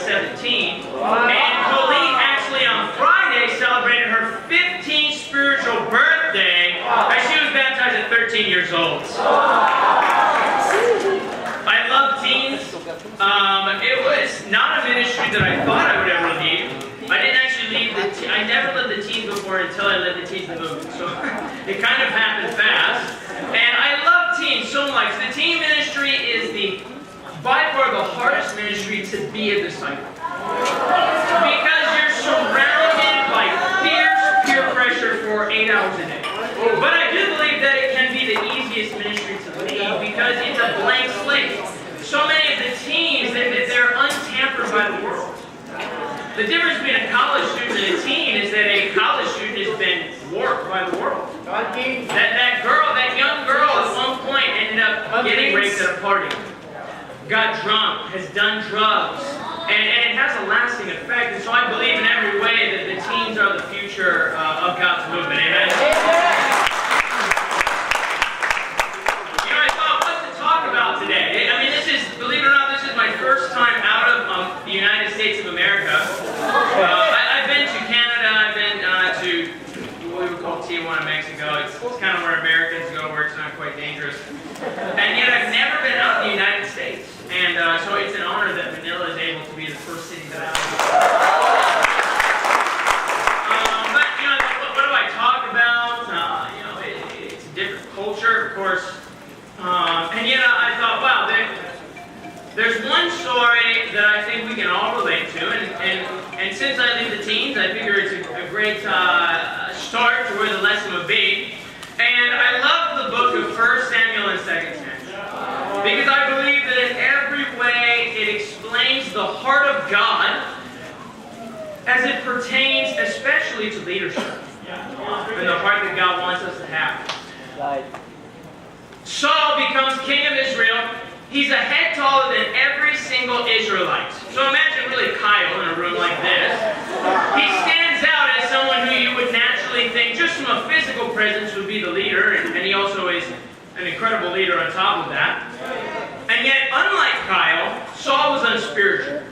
17. And Colleen actually on Friday celebrated her 15th spiritual birthday as she was baptized at 13 years old. I love teens. It was not a ministry that I thought I would ever lead. I didn't actually lead I never led the teens before until I led the teens movement. So it kind of happened fast. And I love teens so much. The teen ministry is by far the hardest ministry to be a disciple. Because you're surrounded by fierce peer pressure for 8 hours a day. But I do believe that it can be the easiest ministry to lead because it's a blank slate. So many of the teens, they're untampered by the world. The difference between a college student and a teen is that a college student has been warped by the world. That young girl at one point ended up getting raped at a party. Got drunk, has done drugs, and it has a lasting effect. And so I believe in every way that the teens are the future of God's movement. Amen? You know, I thought, what to talk about today? I mean, believe it or not, this is my first time out of the United States of America. I've been to Canada, I've been to what we would call Tijuana, Mexico. It's kind of where Americans go, where it's not quite dangerous. And yet I've never been out of the United States. And so it's an honor that Manila is able to be the first city that I've been to. But, you know, what do I talk about? You know, it's a different culture, of course. And yet I thought, wow, there's one story that I think we can all relate to. And since I lead the teens, I figure it's a great start to where the lesson would be. And I love the book of 1 Samuel and 2 Samuel. Because I believe that in every way it explains the heart of God as it pertains especially to leadership. And the heart that God wants us to have. Saul becomes king of Israel. He's a head taller than every single Israelite. So imagine really Kyle in a room like this. He stands out as someone who you would naturally think, just from a physical presence, would be the leader. And he also is an incredible leader on top of that. And yet, unlike Kyle, Saul was unspiritual.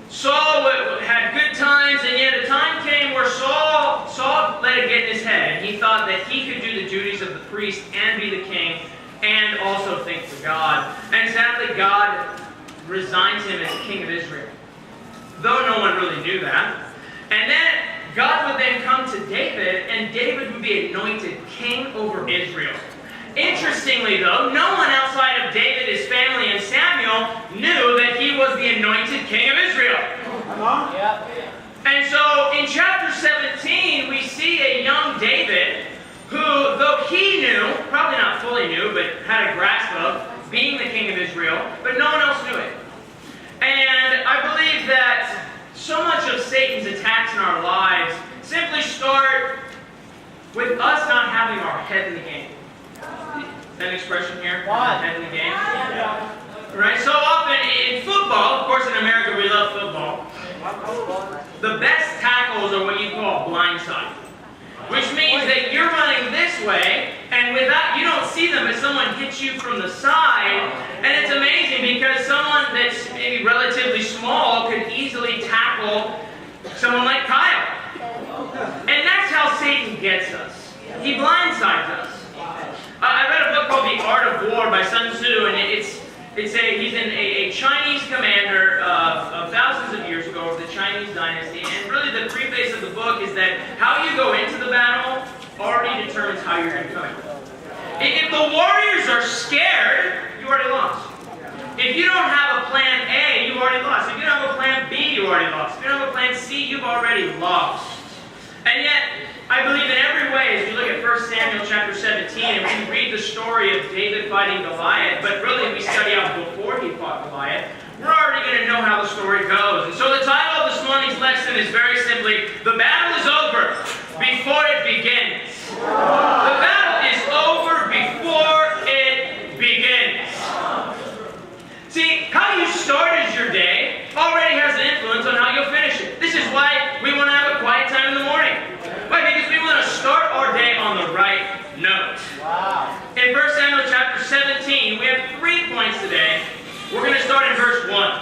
Saul had good times, and yet a time came where Saul let it get in his head. And he thought that he could do the duties of the priest and be the king, and also think for God. And sadly, God resigns him as king of Israel. Though no one really knew that. And then God would then come to David, and David would be anointed king over Israel. Interestingly, though, no one outside of David, his family, and Samuel knew that he was the anointed king of Israel. And so, in chapter 17, we see a young David who, though he knew, probably not fully knew, but had a grasp of being the king of Israel, but no one else knew it. And I believe that so much of Satan's attacks in our lives simply start with us not having our head in the game. That expression here? Head in the game? Right? So often in football, of course in America we love football, the best tackles are what you call blindside. Which means that you're running this way, and without you don't see them as someone hits you from the side, and it's amazing because someone that's maybe relatively small could easily tackle someone like Kyle. And that's how Satan gets us. He blindsides us. I read a book called The Art of War by Sun Tzu, and he's a Chinese commander of thousands of years ago of the Chinese dynasty. And really the preface of the book is that how you go into the battle already determines how you're going to come out. If the warriors are scared, you already lost. If you don't have a plan A, you've already lost. If you don't have a plan B, you already lost. If you don't have a plan C, you've already lost. And yet, I believe in every way, as we look at 1 Samuel chapter 17, and we read the story of David fighting Goliath, but really we study out before he fought Goliath, we're already going to know how the story goes. And so the title of this morning's lesson is very simply, The Battle is Over Before It Begins. The battle is over before it begins. See, how you started your day already has an influence on how you'll finish it. This is why we want to have a quiet time in the morning. Why? Because we want to start our day on the right note. Wow. In 1 Samuel chapter 17, we have 3 points today. We're going to start in verse 1.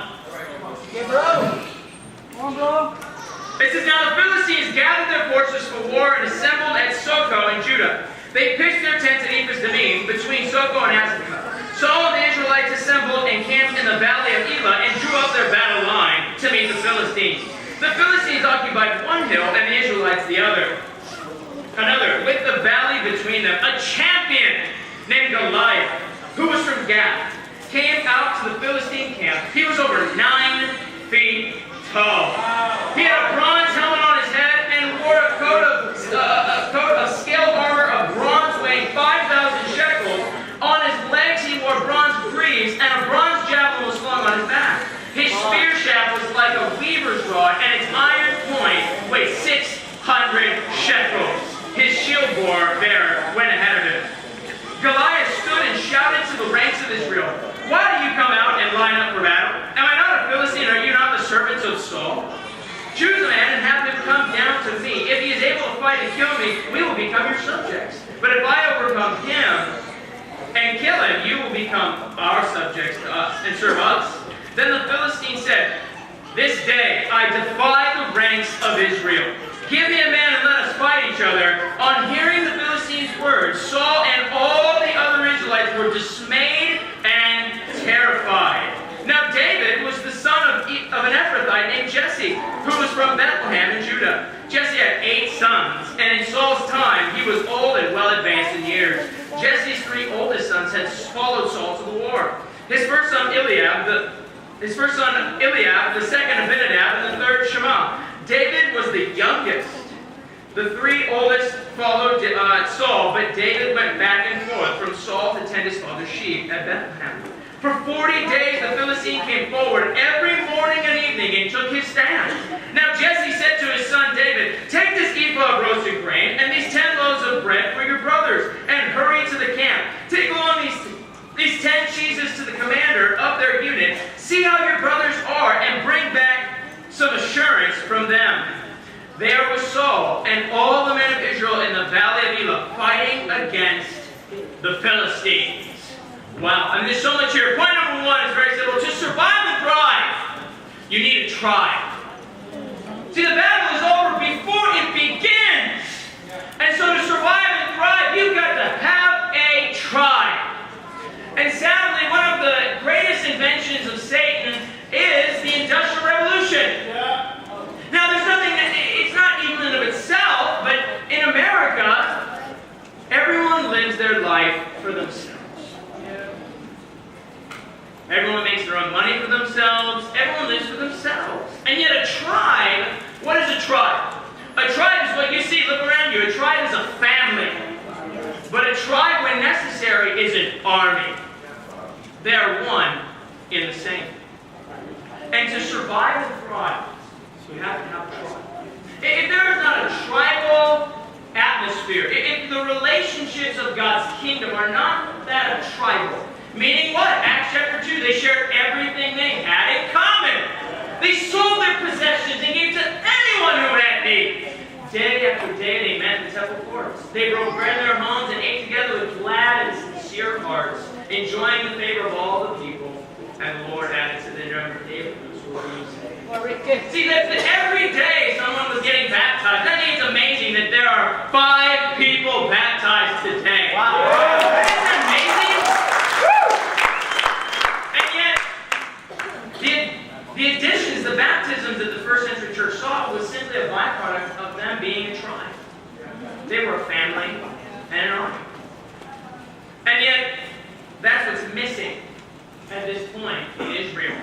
It says, now the Philistines gathered their forces for war and assembled at Soko in Judah. They pitched their tents at Ephes-Dammim between Soko and Azekah. Saul and the Israelites assembled and camped in the valley of Elah and drew up their battle line to meet the Philistines. The Philistines occupied one hill and the Israelites the other. Another, with the valley between them, a champion named Goliath, who was from Gath, came out to the Philistine camp. He was over 9 feet tall. He had a bronze helmet on his head and wore a coat of scaled armor of bronze weighing 5,000 shekels. On his legs he wore bronze greaves, and a bronze javelin was slung on his back. His spear shaft was like a weaver's rod, and its iron point weighed 600 shekels. His shield bearer went ahead of him. Goliath stood and shouted to the ranks of Israel, why do you come out and line up for battle? Am I not a Philistine? Are you not the servants of Saul? Choose a man and have him come down to me. If he is able to fight and kill me, we will become your subjects. But if I overcome him and kill him, you will become our subjects to us and serve us. Then the Philistine said, this day I defy the ranks of Israel. Give me a man and let us fight each other. On hearing the Philistines' words, Saul and all the other Israelites were dismayed and terrified. Now David was the son of an Ephrathite named Jesse, who was from Bethlehem in Judah. Jesse had 8 sons, and in Saul's time he was old and well advanced in years. Jesse's 3 oldest sons had followed Saul to the war. His first son Eliab, the second Abinadab, and the third Shammah. David was the youngest. The 3 oldest followed Saul, but David went back and forth from Saul to tend his father's sheep at Bethlehem. For 40 days the Philistine came forward every morning and evening and took his stand. Now Jesse said to his son David, take this ephah of roasted grain and these 10 loaves of bread for your brothers, and hurry to the camp. Take along these 10 cheeses to the commander of their unit. See how your brothers are, and bring back some assurance from them. There was Saul and all the men of Israel in the valley of Elah fighting against the Philistines. Wow, I mean, there's so much here. Point number 1 is very simple. To survive and thrive, you need a tribe. See, the battle is over before it begins. And so to survive and thrive, you've got to have a tribe. And sadly, one of the greatest inventions of Satan is the Industrial Revolution. Now, there's nothing that, it's not evil in and of itself, but in America, everyone lives their life for themselves. Everyone makes their own money for themselves. Everyone lives for themselves. And yet a tribe, what is a tribe? A tribe is what you see, look around you. A tribe is a family. But a tribe, when necessary, is an army. They are one in the same. And to survive and thrive, you have to have a tribe. If there is not a tribal atmosphere, if the relationships of God's kingdom are not that of tribal, meaning what? Acts chapter 2, they shared everything they had in common. They sold their possessions and gave to anyone who had need. Day after day they met in the temple courts. They broke bread in their homes and ate together with glad and sincere hearts, enjoying the favor of all the people. And the Lord added to their number daily those who were saved. See, that every day someone was getting baptized. I think it's amazing that there are 5 people baptized today. Wow. Isn't that amazing? The additions, the baptisms that the first century church saw was simply a byproduct of them being a tribe. They were a family and an army. And yet, that's what's missing at this point in Israel.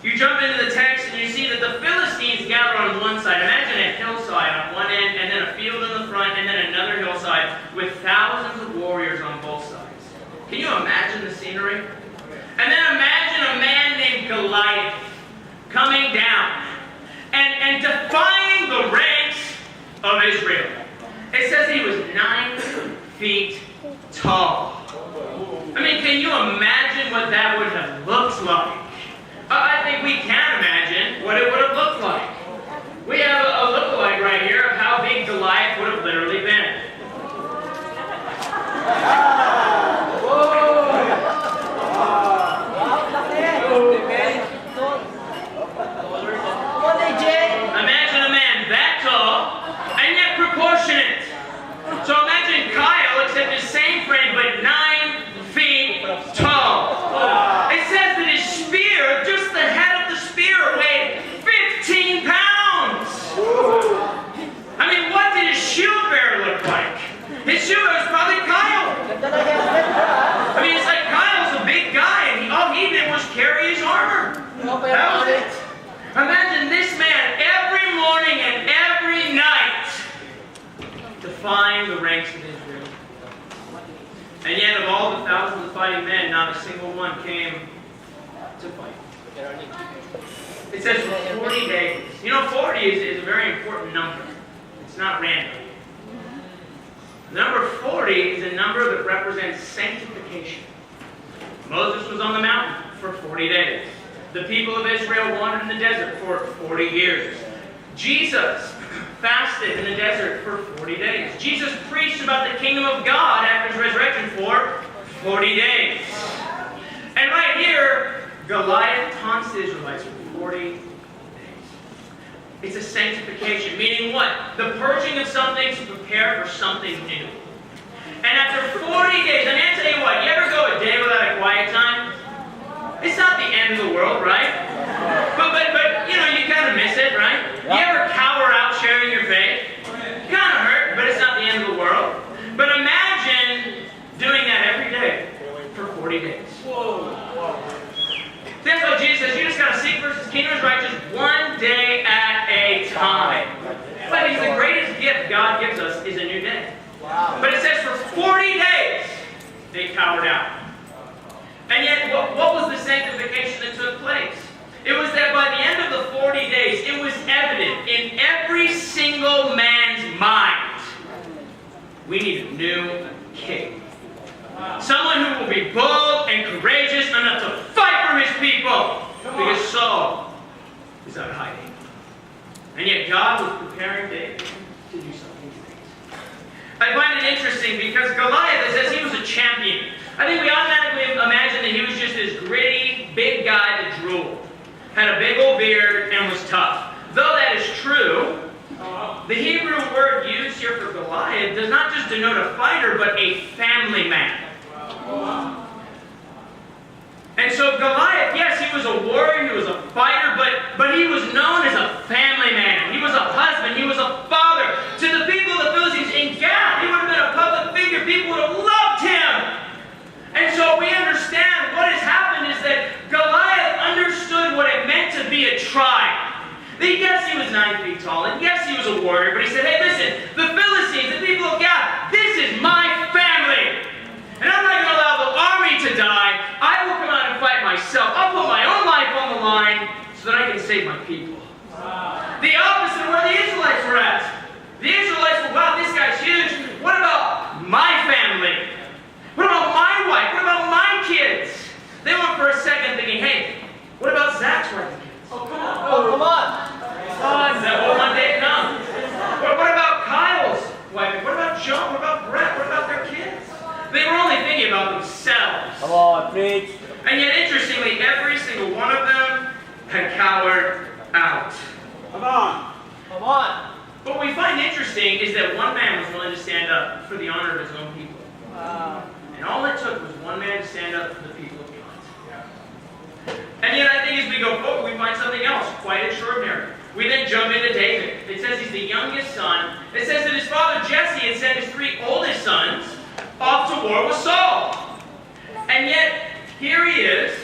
You jump into the text and you see that the Philistines gather on one side. Imagine a hillside on one end, and then a field in the front, and then another hillside with thousands of warriors on both sides. Can you imagine the scenery? And then imagine a man named Goliath coming down and defying the ranks of Israel. It says he was 9 feet tall. I mean, can you imagine what that would have looked like? I think we can imagine what it would have looked like. We have a lookalike right here of how big Goliath would have literally been. defying the ranks of Israel. And yet, of all the thousands of fighting men, not a single one came to fight. It says for 40 days. You know, 40 is a very important number. It's not random. The number 40 is a number that represents sanctification. Moses was on the mountain for 40 days. The people of Israel wandered in the desert for 40 years. Jesus fasted in the desert for 40 days. Jesus preached about the kingdom of God after his resurrection for 40 days. And right here, Goliath taunts the Israelites for 40 days. It's a sanctification, meaning what? The purging of something to prepare for something new. And after 40 days, I mean, I tell you what, you ever go a day without a quiet time? It's not the end of the world, right? But you know, you kind of miss it, right? You ever cower out sharing your faith? It kind of hurt, but it's not the end of the world. But imagine doing that every day for 40 days. That's what Jesus says. You just got to seek first his kingdom and righteousness one day at a time. But the greatest gift God gives us is a new day. But it says for 40 days they cowered out. And yet, what was the sanctification that took place? It was that by the end of the 40 days, it was evident in every single man's mind, we need a new king. Someone who will be bold and courageous enough to fight for his people. Because Saul is out hiding. And yet God was preparing David to do something great. I find it interesting because Goliath, it says he was a champion. I think we automatically imagine that he was just this gritty, big guy that drooled. Had a big old beard and was tough. Though that is true, the Hebrew word used here for Goliath does not just denote a fighter, but a family man. And so Goliath, yes, he was a warrior, he was a fighter, but he was known as a family man. He was a husband, he was a father. To the people of the Philistines in Gath, he would have been a public figure. People would have loved him. And so we understand what has happened is that Goliath understood what it meant to be a tribe. Yes, he was 9 feet tall, and yes, he was a warrior, but he said, hey, listen, the Philistines, the people of Gath, this is my family. And I'm not going to allow the army to die. I will come out and fight myself. I'll put my own life on the line so that I can save my people. The opposite of where the Israelites were at. The Israelites were, wow, this guy's huge. What about my family? What about my wife? What about my kids? They went for a second thinking, hey, what about Zach's wife and kids? Oh, come on. Oh, come on. That will one day come. What about Kyle's wife? What about John? What about Brett? What about their kids? They were only thinking about themselves. Come on, preach. And yet, interestingly, every single one of them had cowered out. Come on. Come on. But what we find interesting is that one man was willing to stand up for the honor of his own people. And all it took was one man to stand up for the people of God. And yet, I think as we go forward, we find something else quite extraordinary. We then jump into David. It says he's the youngest son. It says that his father Jesse had sent his 3 oldest sons off to war with Saul. And yet, here he is.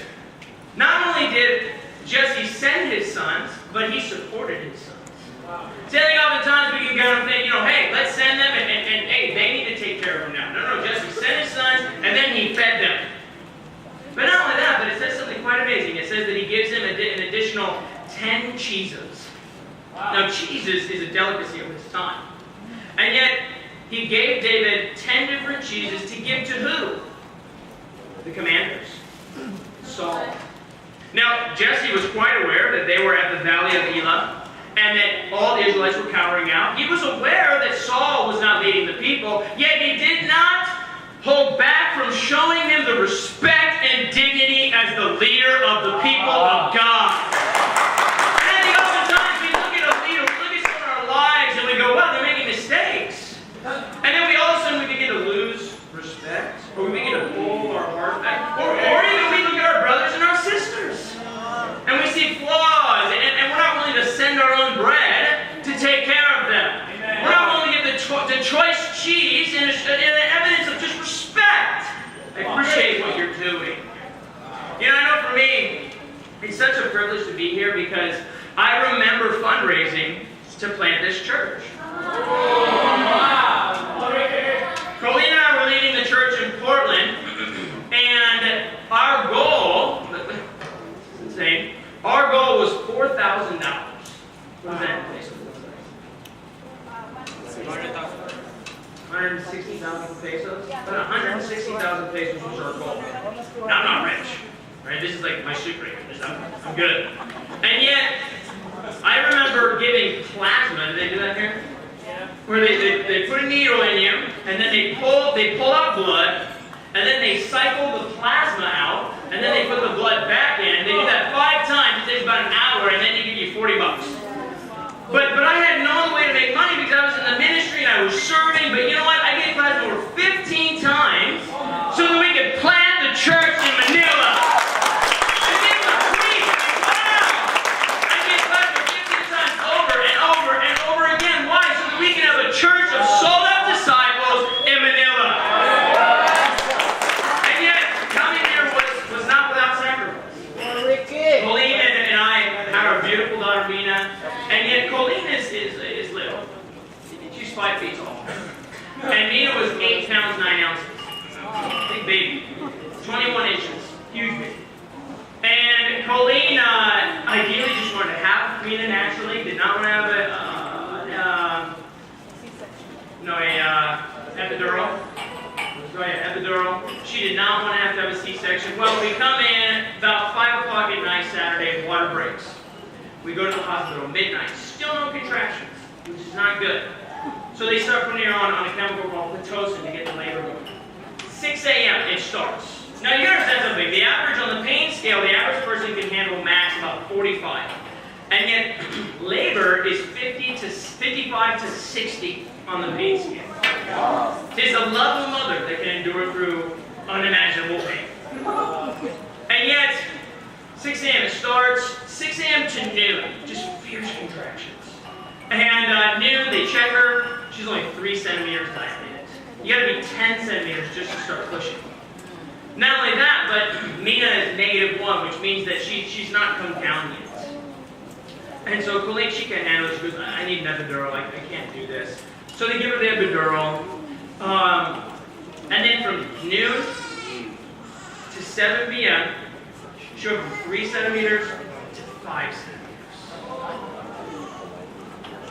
Not only did Jesse send his sons, but he supported his sons. See, I think oftentimes we can go and think, hey, let's send them, and hey, they need to take care of them now. No, Jesse sent his sons, and then he fed them. But not only that, but it says something quite amazing. It says that he gives him an additional 10 cheeses. Now, cheeses is a delicacy of his time. And yet, he gave David 10 different cheeses to give to who? The commanders. Saul. Now, Jesse was quite aware that they were at the valley of Elah, and that all the Israelites were cowering out. He was aware that Saul was not leading the people, yet he did not hold back from showing him the respect and dignity as the leader of the people of God. And I think oftentimes we look at a leader, we look at some of our lives, and we go, wow, they're making mistakes. And then all of a sudden we begin to lose respect, or we begin to pull our heart back, or even we look at our brothers and our sisters, and we see flaws, and we're not willing to send our own bread to take care of them. Amen. We're not willing to give the choice cheese and evidence of just respect. I appreciate what you're doing. I know for me, it's such a privilege to be here because I remember fundraising to plant this church. Oh, wow. What is that in pesos? 160,000 pesos? About 160,000 pesos was our goal. Now, I'm not rich. Right? This is like my secret. I'm good. And yet, I remember giving plasma. Did they do that here? Yeah. Where they put a needle in you, and then they pull out blood, and then they cycle the plasma out, and then they put the blood back in. They do that 5 times. It takes about an hour, and then you give you 40 bucks. But I had no other way to make money because I was in the ministry and I was serving. But you know what? I gave plasma over 15 times so that we could plant the church in Manila. I gave it free. Wow! I gave plasma 15 times over and over and over again. Why? So that we can have a church of sold-out disciples in Manila. And yet, coming here was not without sacrifice. Colleen and I have our beautiful daughter, Mina. And yet, Colleen is little. She's 5 feet tall. And Mina was 8 pounds, 9 ounces. Big baby. 21 inches. Huge baby. And Colleen ideally just wanted to have Mina naturally. Did not want to have epidural. Go ahead, epidural. She did not want to have a C-section. Well, we come in about 5 o'clock at night Saturday, water breaks. We go to the hospital, midnight, still no contractions, which is not good. So they start putting her on a chemical called Pitocin to get the labor going. 6 a.m. it starts. Now you understand something, the average on the pain scale, the average person can handle max about 45. And yet, labor is 55 to 60 on the pain scale. It's the love of a mother that can endure through unimaginable pain. And yet, 6 a.m. it starts, 6 a.m. to noon, just fierce contractions. And noon, they check her, she's only 3 centimeters dilated. You gotta be 10 centimeters just to start pushing. Not only that, but Mina is -1, which means that she's not come down yet. And so Colleen, she can't handle it. She goes, I need an epidural, I can't do this. So they give her the epidural. And then from noon to 7 p.m., she went from 3 centimeters to 5 centimeters.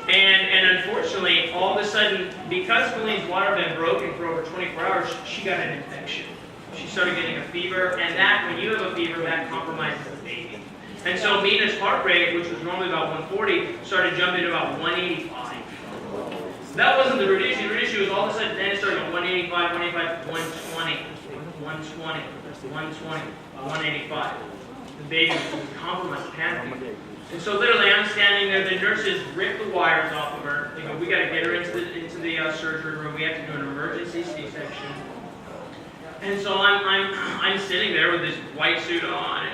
And unfortunately, all of a sudden, because Colleen's water had been broken for over 24 hours, she got an infection. She started getting a fever, and that, when you have a fever, that compromises the baby. And so Mina's heart rate, which was normally about 140, started jumping to about 185. That wasn't the reduction. The reduction was all of a sudden, then it started at 185, 185, 120, 120, 120, 185. The baby was compromised, panicking. And so literally, I'm standing there. The nurses rip the wires off of her. They go, we got to get her into the surgery room. We have to do an emergency C-section. And so I'm sitting there with this white suit on,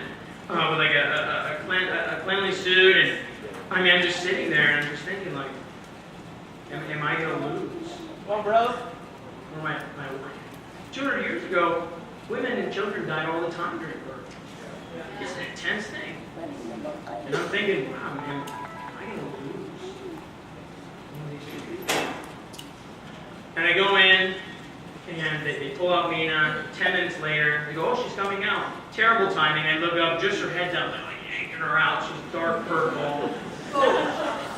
and with like a cleanly suit, and I mean, I'm just sitting there, and I'm just thinking, like, am I gonna lose? Come on, bro. Or my 200 years ago, women and children died all the time during birth. It's an intense thing. And I'm thinking, wow, man, am I going to lose one of these 2 people? And I go in, and they pull out Mina. 10 minutes later, they go, oh, she's coming out. Terrible timing. I look up, just her head's out. They're like yanking her out. She's dark purple.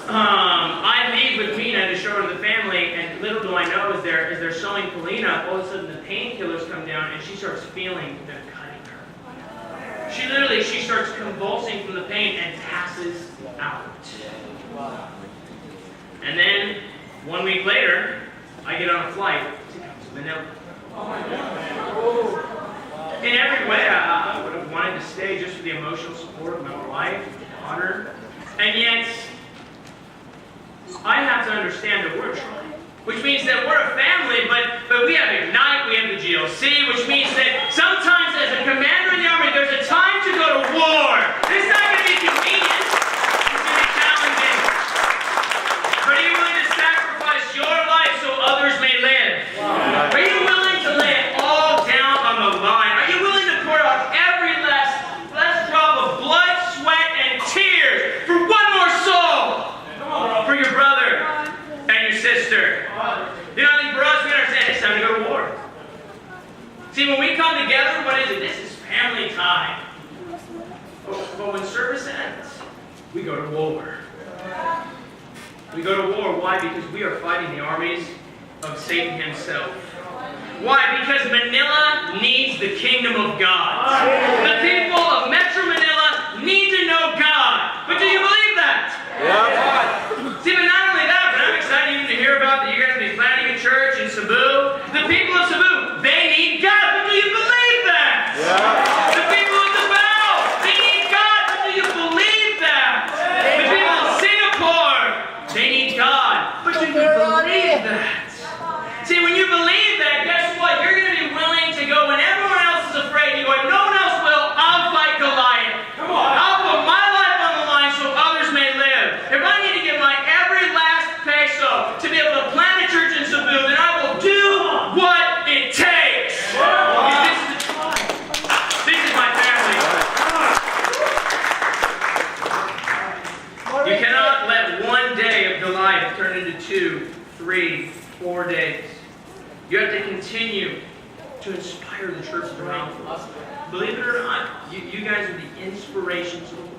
I leave with Mina to show her to the family, and little do I know, as they're sewing Colleen up, all of a sudden the painkillers come down, and she starts feeling them cutting her. She starts convulsing from the pain and passes out. And then, 1 week later, I get on a flight to come to Manila. In every way, I would have wanted to stay just for the emotional support of my wife, daughter, and yet, I have to understand that we're a tribe, which means that we're a family, but we have Ignite, we have the GLC, which means that sometimes as a commander in the army, there's a time to go to war. It's not going to be convenient. It's going to be challenging. But are you willing to sacrifice your life so others may live? Wow. Are you willing to lay it all down on the line? Are you willing to pour out every last drop of blood, sweat, and tears for one more soul? For your brother and your sister. You know, I think for us, we understand it's time to go to war. See, when we come together, what is it? This is family time. But when service ends, we go to war. We go to war. Why? Because we are fighting the armies of Satan himself. Why? Because Manila needs the kingdom of God. The people of Metro Manila need to know God. But do you believe that? Yeah. See, but not only that, but I'm excited even to hear about that you guys will be planting a church in Cebu. The people of Cebu, they need God. But do you believe that? Yeah. The people of Davao, they need God. But do you believe that? The people of Singapore, they need God. But do you believe that? See, when you believe that, guess what? You're going to be willing to go when everyone else is afraid. You go, no one else will. I'll fight Goliath. Come on. I'll put my life on the line so others may live. If I need to give my every last peso to be able to plant a church in Cebu, then I will do what it takes. This is my family. You cannot let one day of Goliath turn into 2, 3, 4 days. You have to continue to inspire the churches around us. Believe it or not, you guys are the inspiration to the world.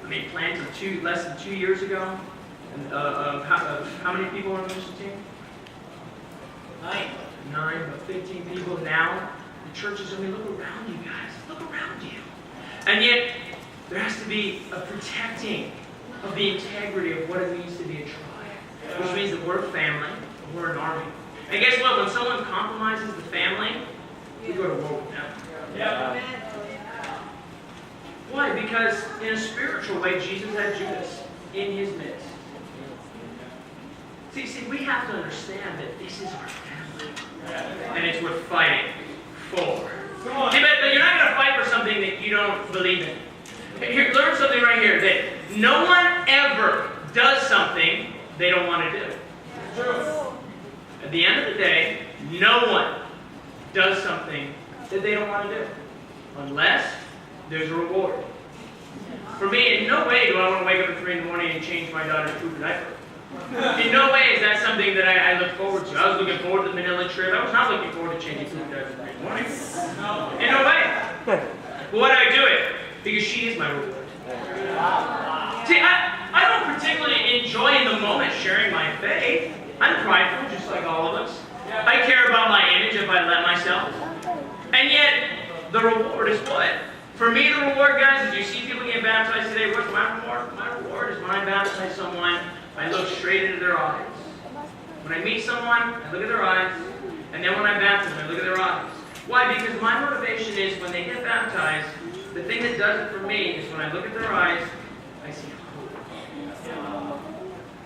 I mean, planted less than 2 years ago. And how many people are on the mission team? 9, about 15 people now. The churches, I mean, look around you guys. Look around you. And yet, there has to be a protecting of the integrity of what it means to be a tribe. Which means that we're a family, we're an army. And guess what? When someone compromises the family, we go to war with them. Yeah. Why? Because in a spiritual way, Jesus had Judas in his midst. See, we have to understand that this is our family. And it's worth fighting for. See, but you're not going to fight for something that you don't believe in. Here, learn something right here, that no one ever does something they don't want to do. At the end of the day, no one does something that they don't want to do. Unless there's a reward. For me, in no way do I want to wake up at 3 in the morning and change my daughter's poop diaper. In no way is that something that I look forward to. I was looking forward to the Manila trip. I was not looking forward to changing poop diapers every morning. In no way. But why do I do it? Because she is my reward. See, I don't particularly enjoy in the moment sharing my faith. I'm prideful, just like all of us. I care about my image if I let myself. And yet, the reward is what? For me, the reward, guys, is you see people get baptized today. What's my reward? My reward is when I baptize someone, I look straight into their eyes. When I meet someone, I look at their eyes. And then when I baptize them, I look at their eyes. Why? Because my motivation is when they get baptized, the thing that does it for me is when I look at their eyes, I see hope.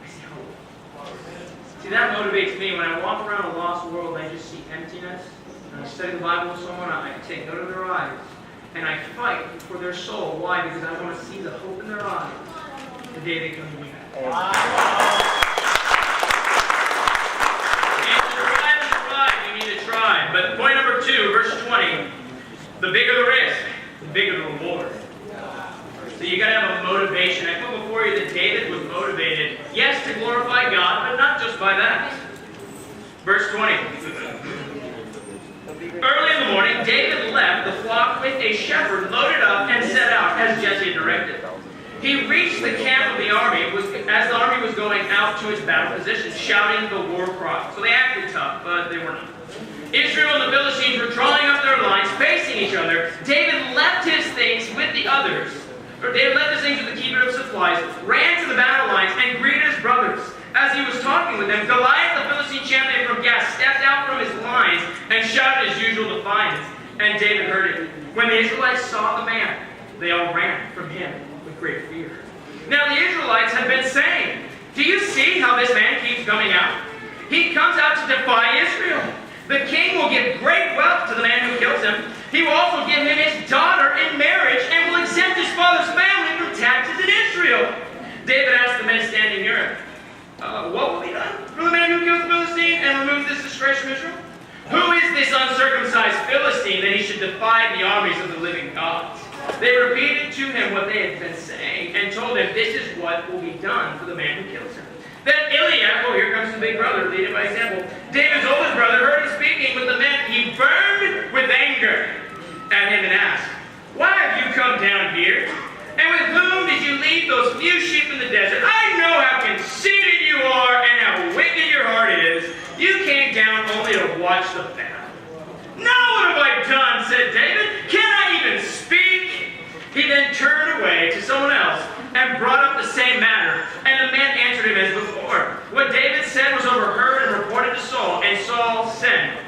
I see hope. See, that motivates me. When I walk around a lost world and I just see emptiness, and I study the Bible with someone, I take note of their eyes, and I fight for their soul. Why? Because I want to see the hope in their eyes the day they come to me back. You need to try. But point number 2, verse 20, the bigger the risk, the bigger the reward. So you got to have a motivation. I put before you that David was motivated, yes, to glorify God, but not just by that. Verse 20. Early in the morning, David left the flock with a shepherd loaded up and set out, as Jesse had directed. He reached the camp of the army as the army was going out to its battle position, shouting the war cry. So they acted tough, but they were not. Israel and the Philistines were drawing up their lines, facing each other. David left his things with the others. David left his things with the keeper of supplies, ran to the battle lines, and greeted his brothers. As he was talking with them, Goliath, the Philistine champion from Gath, stepped out from his lines and shouted his usual defiance. And David heard it. When the Israelites saw the man, they all ran from him with great fear. Now the Israelites had been saying, "Do you see how this man keeps coming out? He comes out to defy Israel. The king will give great wealth to the man who kills him. He will also give him his daughter in marriage and will exempt his father's family from taxes in Israel." David asked the men standing near him, "What will be done for the man who kills the Philistine and removes this disgrace from Israel? Who is this uncircumcised Philistine that he should defy the armies of the living gods?" They repeated to him what they had been saying and told him this is what will be done for the man who kills him. Then Eliab, here comes the big brother, leading by example, David's oldest brother, heard him speaking with the men. He burned with anger at him and asked, "Why have you come down here? And with whom did you leave lead those few sheep in the desert. I know how conceited you are and how wicked your heart is. You came down only to watch the battle. Now what have I done, said David. Can I even speak? He then turned away to someone else and brought up the same matter. And the man answered him as before. What David said was overheard and reported to Saul, and Saul sent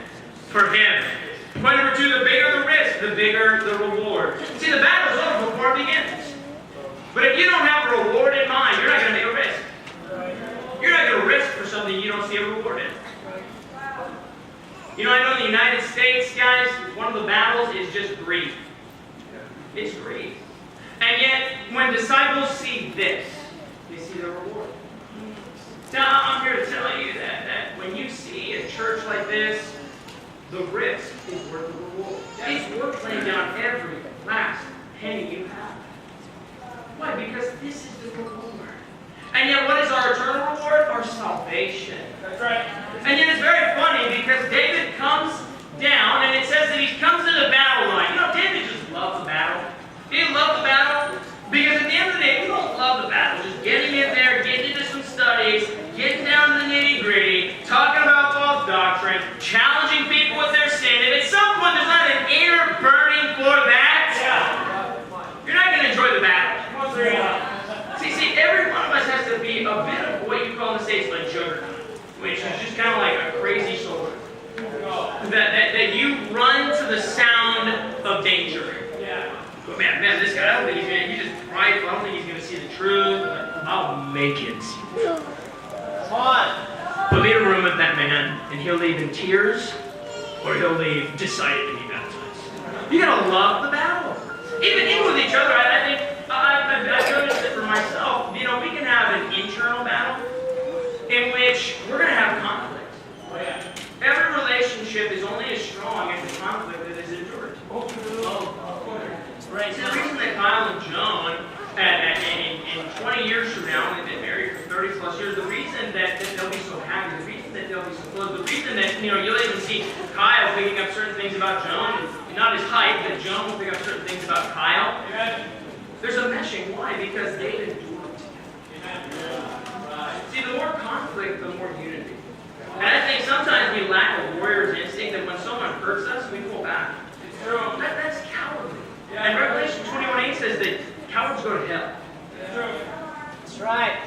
for him. Point number 2, the bigger the risk, the bigger the reward. See, the battle's over before it begins. But if you don't have a reward in mind, you're not going to take a risk. You're not going to risk for something you don't see a reward in. You know, I know in the United States, guys, one of the battles is just greed. It's greed. And yet, when disciples see this, they see the reward. Now, I'm here to tell you that when you see a church like this, the risk is worth the reward. It's worth laying down every last penny you have. Why? Because this is the reward. And yet, what is our eternal reward? Our salvation. That's right. And yet, it's very funny because David comes down, and it says that he comes to the battle line. You know, David just loves the battle. He loved the battle because at the end of the day, we don't love the battle. Just getting in there, getting into some studies, getting down to the nitty-gritty, talking about false doctrine, challenging people with their sin. If at some point there's not an inner burning for that, you're not going to enjoy the battle. See, every one of us has to be a bit of what you call in the States a juggernaut, which is just kind of like a crazy soldier. That you run to the sound of danger. But man, this guy, I don't think he's just prideful. I don't think he's going to see the truth. I'll make him see the truth. Come on. Put me in a room with that man, and he'll leave in tears, or he'll leave decided to be baptized. You gotta love the battle. Even with each other, I think I've noticed it for myself. You know, we can have an internal battle in which we're going to have conflict. Every relationship is only as strong as the conflict that is endured. Right. See, the reason that Kyle and Joan, in 20 years from now, they've been married for 30 plus years, the reason that they'll be so happy, the reason that they'll be so close, the reason that, you know, you'll even see Kyle picking up certain things about Joan, not his height, but Joan will pick up certain things about Kyle. There's a meshing. Why? Because they endured together. See, the more conflict, the more unity. And I think sometimes we lack a warrior's instinct that when someone hurts us, we pull back. That's cowardly. And Revelation 21:8 says that cowards go to hell. That's right.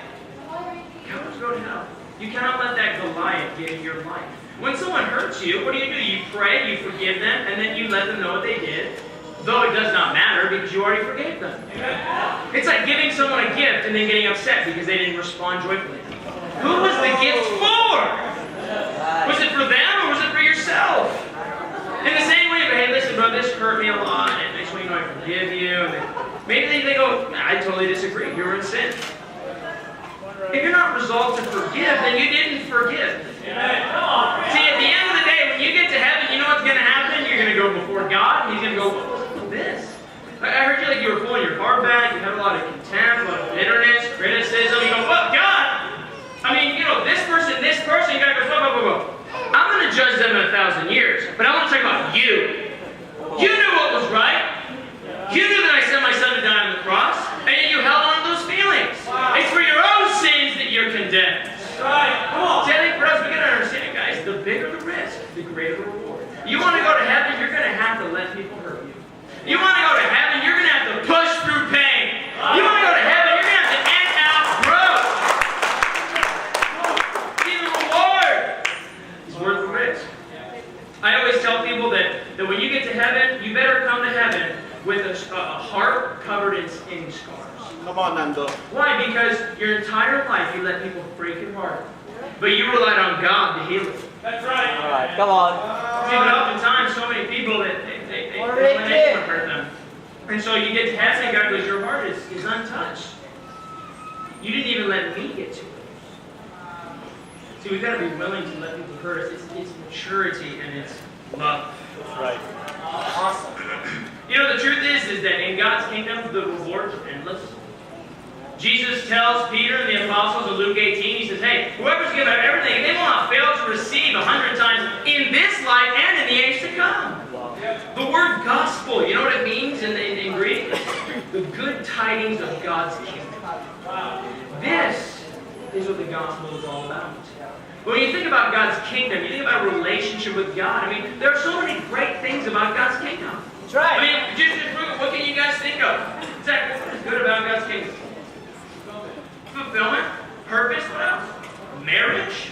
Cowards go to hell. You cannot let that Goliath get in your life. When someone hurts you, what do? You pray, you forgive them, and then you let them know what they did. Though it does not matter because you already forgave them. It's like giving someone a gift and then getting upset because they didn't respond joyfully. Who was the gift for? Was it for them or was it for yourself? In the same way, but hey, listen, bro, this hurt me a lot, and next week, you know, I forgive you. And maybe they go, I totally disagree. You were in sin. If you're not resolved to forgive, then you didn't forgive. See, at the end of the day, when you get to heaven, you know what's going to happen? You're going to go before God, and He's going to go, what was this? I heard you like you were pulling your car back, you had a lot of contempt, a lot of bitterness, criticism. You go, well, God, I mean, you know, this person, you got to go, whoa. I'm going to judge them in 1,000 years, but I want to talk about you. You knew what was right. You knew that I sent my son to die on the cross, and yet you held on to those feelings. It's for your own sins that you're condemned. Right. Come on. See, I think for us, we got to understand, guys, the bigger the risk, the greater the reward. You want to go to heaven, you're going to have to let people hurt you. You want to go to heaven, you're going to have to push through pain. You want to go to heaven, you're going to have to act out growth. See, the reward is worth the risk. I always tell people that when you get to heaven, you better come to heaven with a heart covered in scars. Come on, Nando. Why? Because your entire life you let people break your heart. But you relied on God to heal it. That's right. All right, come on. See, but oftentimes so many people that they let anyone hurt them. And so you get to heaven and God goes, your heart is untouched. You didn't even let me get to it. See, we've got to be willing to let people hurt us. It's maturity and it's love. That's right. Awesome. You know, the truth is that in God's kingdom, the rewards are endless. Jesus tells Peter and the apostles in Luke 18, he says, hey, whoever's given everything, they will not fail to receive 100 times in this life and in the age to come. Wow. The word gospel, you know what it means in Greek? The good tidings of God's kingdom. This is what the gospel is all about. When you think about God's kingdom, you think about a relationship with God. I mean, there are so many great things about God's kingdom. That's right. I mean, just what can you guys think of? Zach, what is good about God's kingdom? Fulfillment, purpose, what else? Marriage.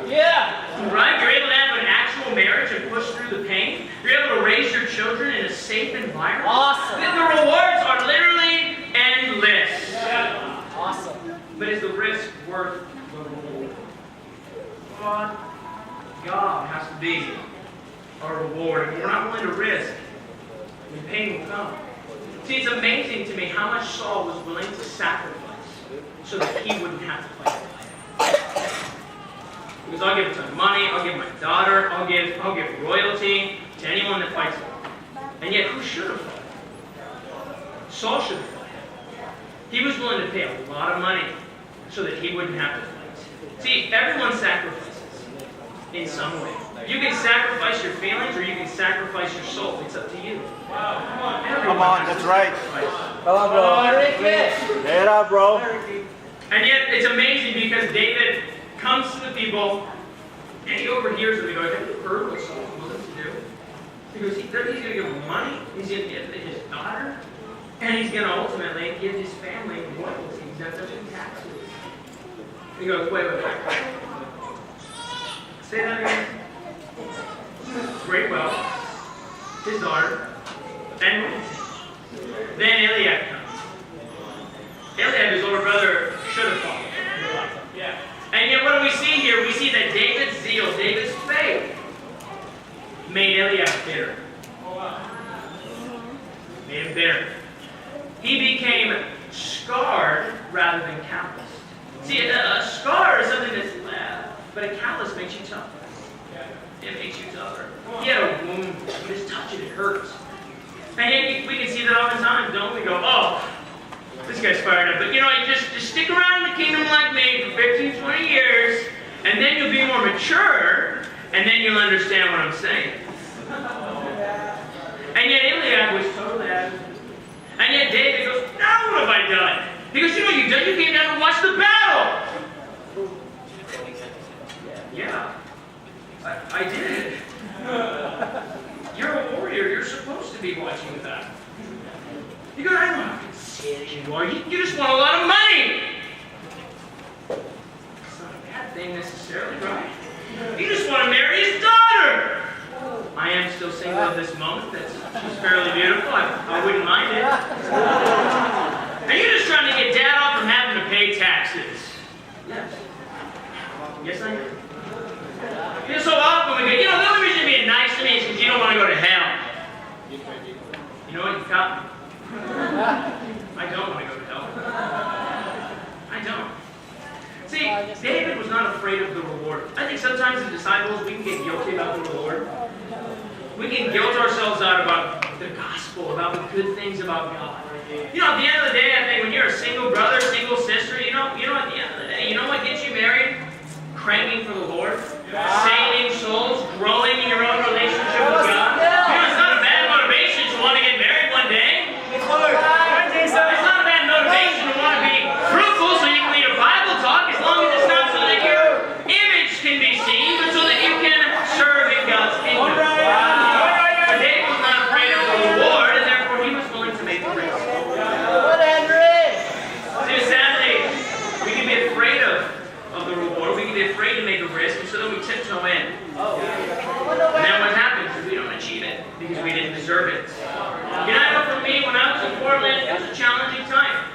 Yeah. Right? You're able to have an actual marriage and push through the pain. You're able to raise your children in a safe environment. Awesome. The rewards are literally endless. Yeah. Awesome. But is the risk worth the reward? God has to be our reward. If we're not willing to risk, the pain will come. See, it's amazing to me how much Saul was willing to sacrifice so that he wouldn't have to fight the fight. Because I'll give a ton of money, I'll give my daughter, I'll give royalty to anyone that fights me. And yet, who should have fought? Saul should have fought. He was willing to pay a lot of money so that he wouldn't have to fight. See, everyone sacrifices in some way. You can sacrifice your feelings or you can sacrifice your soul. It's up to you. Come on, that's right. Come on, bro. Get it out, bro. And yet, it's amazing because David comes to the people and he overhears them. He goes, have you heard what Saul told him to do? He goes, he's going to give him money, he's going to give his daughter, and he's going to ultimately give his family royalties that they're paying taxes. He goes, wait. Say that again. Great wealth, his daughter, and then Eliab comes. Eliab, his older brother, should have followed. Yeah. And yet what do we see here? We see that David's zeal, David's faith, made Eliab bitter. Made him bitter. He became scarred rather than calloused. See, a scar is something that's left, but a callus makes you tougher. It makes you tougher. He had a wound. You just touch it hurts. And yet we can see that oftentimes, don't we? Go, oh, this guy's fired up. But you know, you just stick around in the kingdom like me for 15, 20 years, and then you'll be more mature, and then you'll understand what I'm saying. And yet Eliab was totally absent. And yet David goes, now what have I done? He goes, you know what you've done? You came down to watch the battle. Yeah, I did. You're a warrior. You're supposed to be watching the battle. He goes, I don't know how conceited you are. You just want a lot of money. It's not a bad thing necessarily, right? You just want to marry his daughter. I am still single at this moment. She's fairly beautiful. I wouldn't mind it. And you're just trying to get dad off from having to pay taxes. Yes. Yes, I am. You know, so often we go, you know, the only reason you're being nice to me is because you don't want to go to hell. You know what? You caught me. I don't want to go to hell. I don't. See, David was not afraid of the reward. I think sometimes as disciples, we can get guilty about the reward. We can guilt ourselves out about the gospel, about the good things about God. You know, at the end of the day, I think when you're a single brother, single sister, you know, at the end of the day, you know what gets you married? Craving for the Lord, saving souls, growing in your own relationship with God. You know, it's not a bad motivation to want to get married one day. It's not a bad motivation to want to be fruitful so you can lead a Bible talk, as long as it's not so that your image can be seen, but so that you can serve in God's kingdom. But David was not afraid of the reward, and therefore he was willing to make the risk. See, sadly, we can be afraid of the reward. We can be afraid to make a risk, and so then we tiptoe in. And then what happens is we don't achieve it because we didn't deserve it. You know, I know for me, when I was in Portland, it was a challenging time.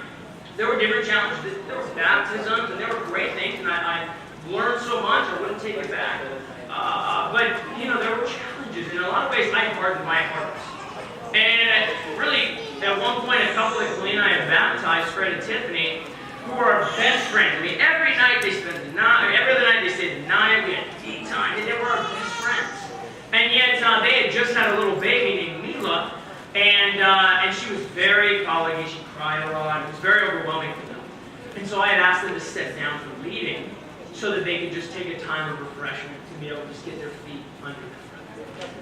There were different challenges. There were baptisms, and there were great things, and I learned so much, I wouldn't take it back. But, you know, there were challenges. In a lot of ways, I hardened my heart. And really, at one point, a couple that Colleen and I had baptized, Fred and Tiffany, who were our best friends. I mean, every night they spent the night, every other night they stayed the night, we had tea time, and they were our best friends. And yet, they had just had a little baby named Mila, and she was very colicky, she cried a lot, it was very overwhelming for them. And so I had asked them to step down from leading, so that they could just take a time of refreshment, to be able to just get their feet under them.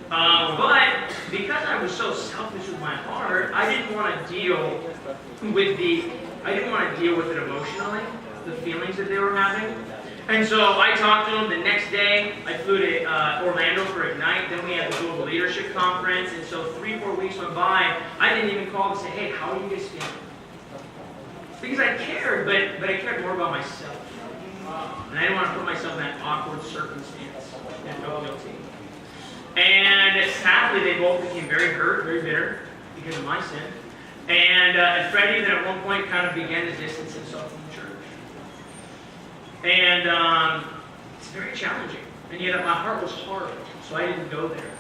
But because I was so selfish with my heart, I didn't want to deal with the I didn't want to deal with it emotionally, the feelings that they were having. And so I talked to them the next day. I flew to Orlando for Ignite. Then we had the Global Leadership Conference. And so 3-4 weeks went by. I didn't even call to say, hey, how are you guys feeling? Because I cared, but I cared more about myself. And I didn't want to put myself in that awkward circumstance. I felt guilty. And sadly, they both became very hurt, very bitter because of my sin. And Freddie then at one point kind of began to distance himself from the church. And it's very challenging. And yet my heart was hard, so I didn't go there.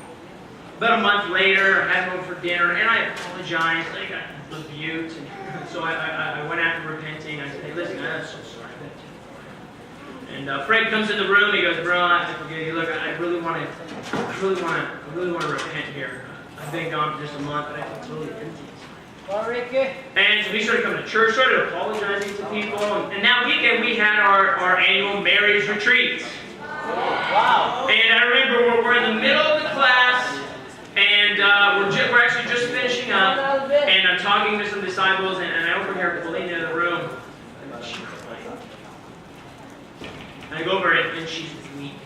About a month later, I had him over for dinner, and I apologized. I got rebuked. And so I went after repenting. I said, hey, listen, I'm so sorry. And Fred comes in the room. He goes, bro, I forgive you. Look, I really want to repent here. I've been gone for just a month, but I feel totally empty. And so we started coming to church, started apologizing to people. And that weekend we had our annual marriage retreat. Wow. And I remember we're in the middle of the class, and we're actually just finishing up. And I'm talking to some disciples, and I overhear Paulina in the room. And she's crying. And I go over and she's weeping.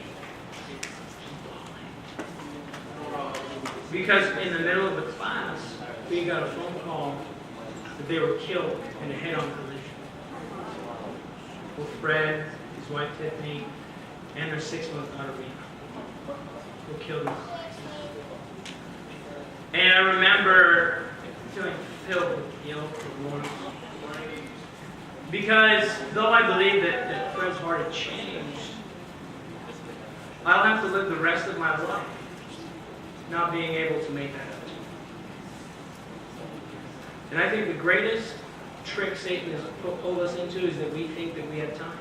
Because in the middle of the class, we got a phone call that they were killed in a head-on collision. With Fred, his wife Tiffany, and their 6-month daughter Rena were killed in the collision. And I remember feeling filled with guilt and remorse. Because though I believe that Fred's heart had changed, I'll have to live the rest of my life not being able to make that up. And I think the greatest trick Satan has pulled us into is that we think that we have time.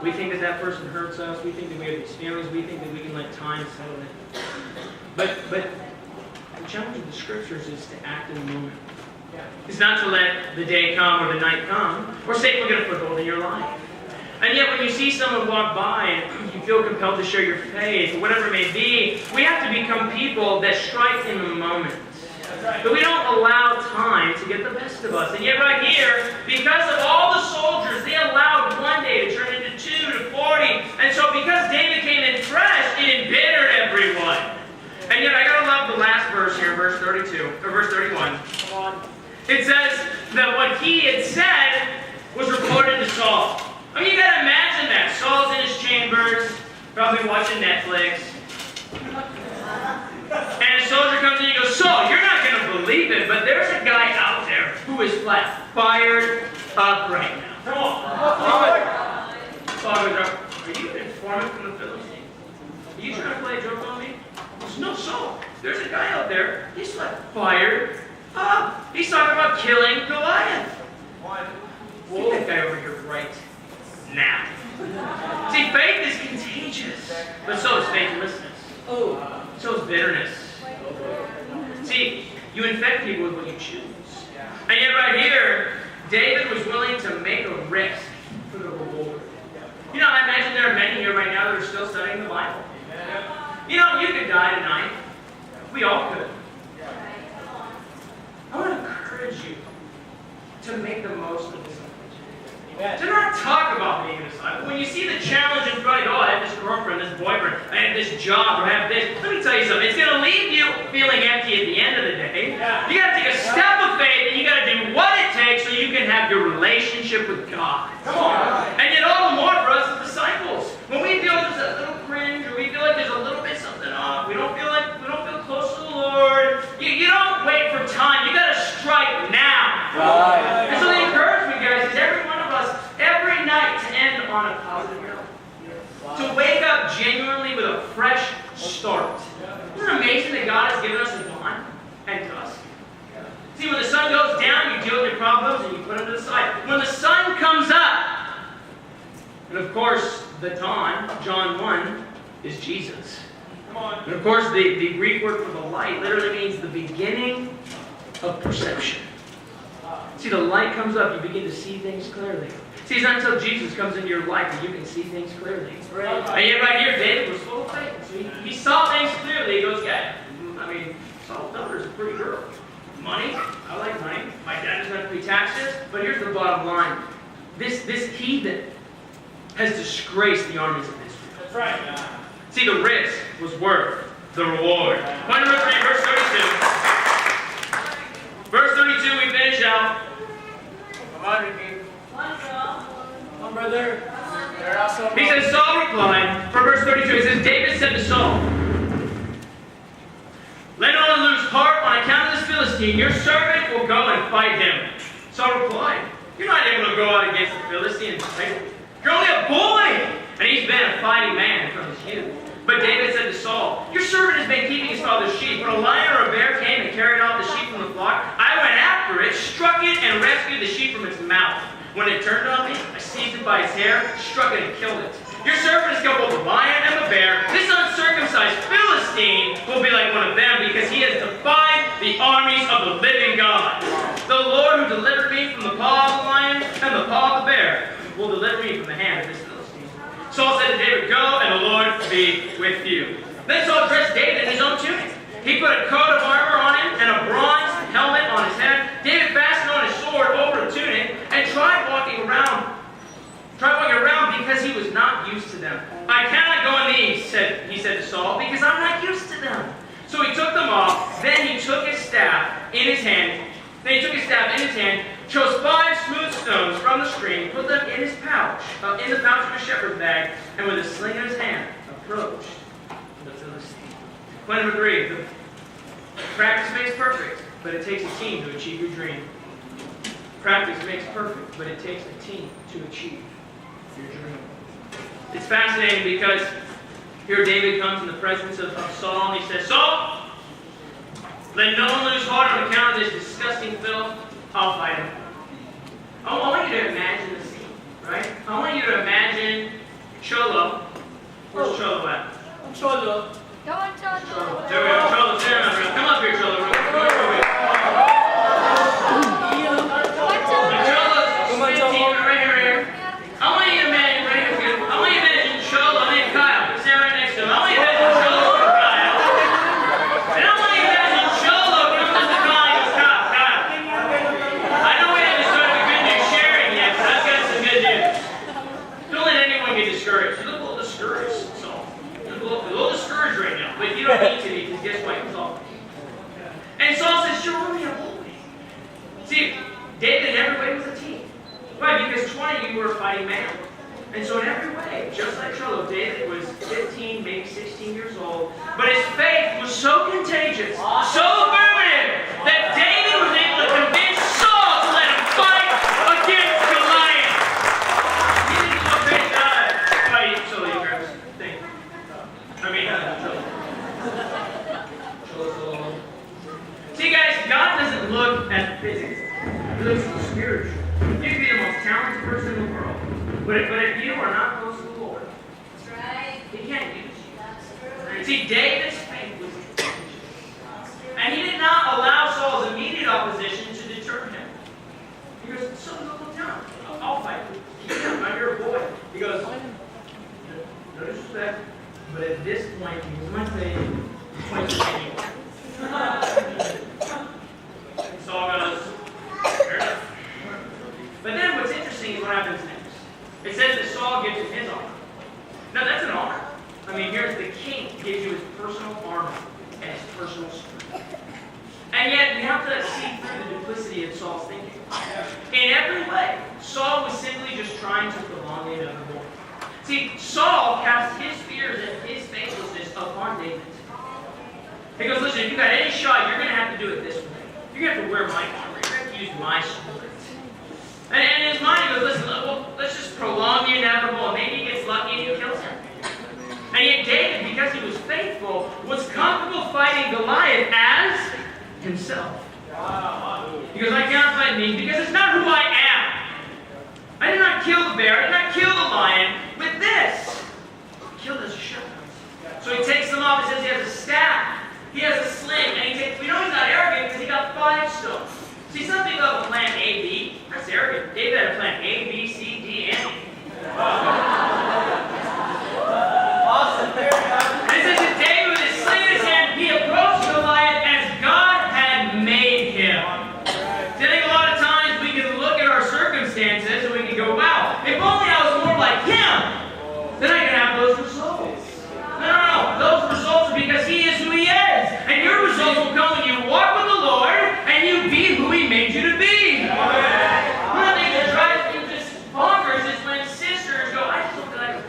We think that that person hurts us. We think that we have these feelings. We think that we can let time settle in. But the challenge of the scriptures is to act in the moment. It's not to let the day come or the night come, or Satan will get a foothold in your life. And yet when you see someone walk by and you feel compelled to share your faith, or whatever it may be, we have to become people that strike in the moment. But we don't allow time to get the best of us. And yet right here, because of all the soldiers, they allowed one day to turn into 2 to 40. And so because David came in fresh, it embittered everyone. And yet I gotta love the last verse here, verse 32, or verse 31. Come on. It says that what he had said was reported to Saul. I mean, you gotta imagine that. Saul's in his chambers, probably watching Netflix. And a soldier comes in and he goes, Saul, you're not going to believe it, but there's a guy out there who is fired up right now. Come on. Saul goes, are you an informant from the Philistines? Are you trying to play a joke on me? He says, no, Saul, there's a guy out there. He's fired up. He's talking about killing Goliath. Get that guy over here right now. See, faith is contagious, but so is faithlessness. So is bitterness. See, you infect people with what you choose. And yet right here, David was willing to make a risk for the reward. You know, I imagine there are many here right now that are still studying the Bible. You know, you could die tonight. We all could. I want to encourage you to make the most of this. To not talk about being a disciple. When you see the challenge in front of you, oh, I have this girlfriend, this boyfriend, I have this job, or I have this. Let me tell you something. It's going to leave you feeling empty at the end of the day. You got to take a step of faith, and you got to do what it takes so you can have your relationship with God. Come on. And yet all the more for us as disciples. When we feel just a little cringe, or we feel like there's a little bit something off, we don't feel close to the Lord, you don't wait for time. You got to strike now. Right. And so the encouragement, guys, is every one of us, every night, to end on a positive note. Wow. To wake up genuinely with a fresh start. Isn't it amazing that God has given us a dawn and dusk? See, when the sun goes down, you deal with your problems and you put them to the side. When the sun comes up, and of course, the dawn, John 1, is Jesus. And of course, the Greek word for the light literally means the beginning of perception. See, the light comes up, you begin to see things clearly. See, it's not until Jesus comes into your life that you can see things clearly. And yet right here, David was full of faith. So he saw things clearly. He goes, yeah, I mean, Saul's daughter's a pretty girl. money. I like money. My dad doesn't have to pay taxes. But here's the bottom line. This heathen has disgraced the armies of Israel. That's right. See, the risk was worth the reward. Point number 3, verse 32. Verse 32, we finish out. Come on, Ricky. Come on, brother. They're also. He says, Saul replied, for verse 32, it says, David said to Saul, let no one lose heart on account of this Philistine. Your servant will go and fight him. Saul replied, you're not able to go out against the Philistine and fight him. You're only a boy, and he's been a fighting man from his youth. But David said to Saul, your servant has been keeping his father's sheep. When a lion or a bear came and carried off the sheep from the flock, I went after it, struck it, and rescued the sheep from its mouth. When it turned on me, I seized it by its hair, struck it, and killed it. Your servant has killed both the lion and the bear. This uncircumcised Philistine will be like one of them, because he has defied the armies of the living God. The Lord who delivered me from the paw of the lion and the paw of the bear will deliver me from the hand of this Philistine. Saul said to David, go, and the Lord be with you. Then Saul dressed David in his own tunic. He put a coat of armor on him and a bronze helmet on his head. David fastened on his sword over the tunic and tried walking around because he was not used to them. I cannot go in these, he said to Saul, because I'm not used to them. So he took them off. Then he took his staff in his hand. Chose 5 smooth stones from the stream, put them in his pouch, in the pouch of his shepherd's bag, and with a sling in his hand, approached the Philistine. Point number 3. The practice makes perfect, but it takes a team to achieve your dream. Practice makes perfect, but it takes a team to achieve your dream. It's fascinating because here David comes in the presence of Saul, and he says, Saul, let no one lose heart on account of this disgusting filth. I'll fight him. I want you to imagine the scene, right? I want you to imagine Cholo. Where's Cholo at? Cholo. Go on, Cholo. There we go. Cholo's there. Come up here, Cholo. Come on, Cholo's right here. I want you to imagine, right here. I want you to imagine Cholo and Kyle. He's there right next to him. I want you to imagine Cholo and Kyle. And I want you to imagine Cholo comes up to Kyle and goes, Kyle. I know we haven't started the good news sharing yet, but I've got some good news. Don't let anyone get discouraged. You look a little discouraged, so. You look a little discouraged right now, but you don't need to be, because guess what? It's all. And Saul says, you're only a boy. See, David in every way was a team. Why? Because 20 you were a fighting man. And so in every way, just like Cholo, David was 15, maybe 16 years old, but his faith was so contagious, so affirmative, that David was able to convince Saul to let him fight against Goliath. He didn't go crazy. Cholo, you grab this thing. Cholo. See, guys, God doesn't look at physics. He looks at the spiritual. You can be the most talented person in the world, but if you are not close to the Lord, That's right. He can't use you. That's true. See, David's faith was contagious. And he did not allow Saul's immediate opposition to deter him. He goes, so look down. I'll fight you. Keep down. I'm your boy. He goes, no disrespect, but at this point, here's my thing. Point to me. And Saul goes, fair enough. But then what's interesting is what happens next. It says that Saul gives him his armor. Now that's an honor. I mean, here's the king gives you his personal armor and his personal strength. And yet, we have to see through the duplicity of Saul's thinking. In every way, Saul was simply just trying to prolong the inevitable. See, Saul cast his fears and his faithlessness upon David. He goes, listen, if you got any shot, you're going to have to do it this way. You're going to have to wear my armor. You're going to have to use my sword. And in his mind, he goes, listen, well, let's just prolong the inevitable, and maybe he gets lucky and he kills him. And yet David, because he was faithful, was comfortable fighting Goliath as himself. He goes, I cannot fight me because it's not who I am. I did not kill the bear, I did not kill the lion with this. I killed his shepherd. So he takes them off, it says he has a staff, he has a sling, and he takes, we know he's not arrogant because he got 5 stones. See, some people have a plan A, B. That's arrogant. David had a plan A, B, C, D, and E. Awesome. And it says that David, with his sling in his hand, he approached Goliath as God had made him.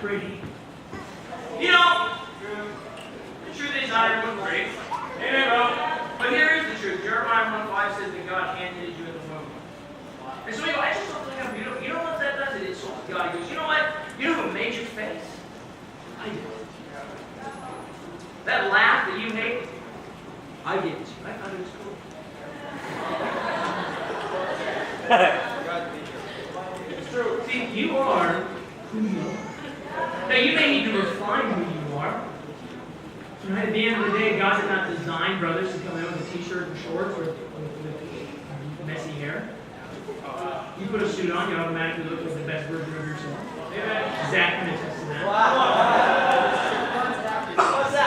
pretty. You know, the truth is not everyone's pretty. Amen, bro. But here is the truth. Jeremiah 1:5 says that God handed you in the womb. And so we go, I just don't think I'm beautiful. You know what that does? It insults God. He goes, you know what? You know what made your face? I did. That laugh that you hate, I gave it to you. I thought it was cool. It's true. See, you are who you are. Now, you may need to refine who you are. Right? At the end of the day, God did not design brothers to come in with a t-shirt and shorts or with messy hair. You put a suit on, you automatically look like the best version of yourself. Zach can attest to that.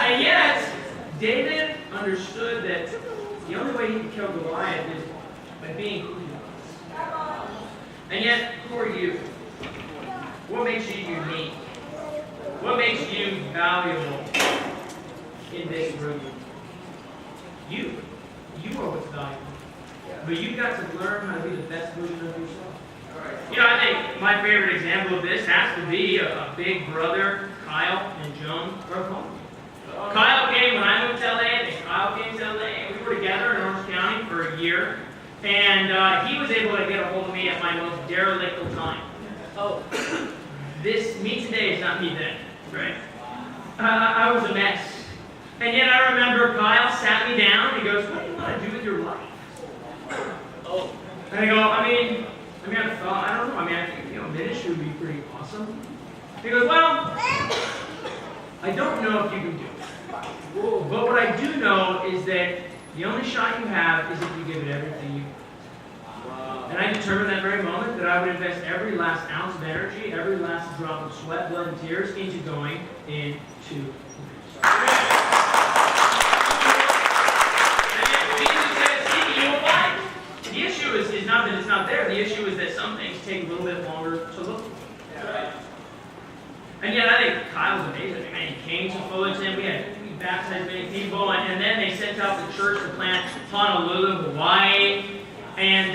And yet, David understood that the only way he could kill Goliath is by being who he was. And yet, who are you? What makes you unique? What makes you valuable in this room? You. You are what's valuable. But you've got to learn how to be the best version of yourself. You know, I think my favorite example of this has to be a big brother, Kyle and Joan are home. Kyle came when I moved to LA, and Kyle came to LA, and we were together in Orange County for a year. And he was able to get a hold of me at my most derelict of time. Oh, me today is not me then, right? I was a mess. And yet I remember Kyle sat me down, and he goes, what do you want to do with your life? Oh. And I go, I don't know. I think, ministry would be pretty awesome. He goes, well, I don't know if you can do it. But what I do know is that the only shot you have is if you give it everything you have. And I determined that very moment that I would invest every last ounce of energy, every last drop of sweat, blood, and tears into going into ministry. The issue is not that it's not there. The issue is that some things take a little bit longer to look for. And yet, I think Kyle was amazing. Man, he came to Fullerton. We baptized many people, and then they sent out the church to plant Honolulu, Hawaii, and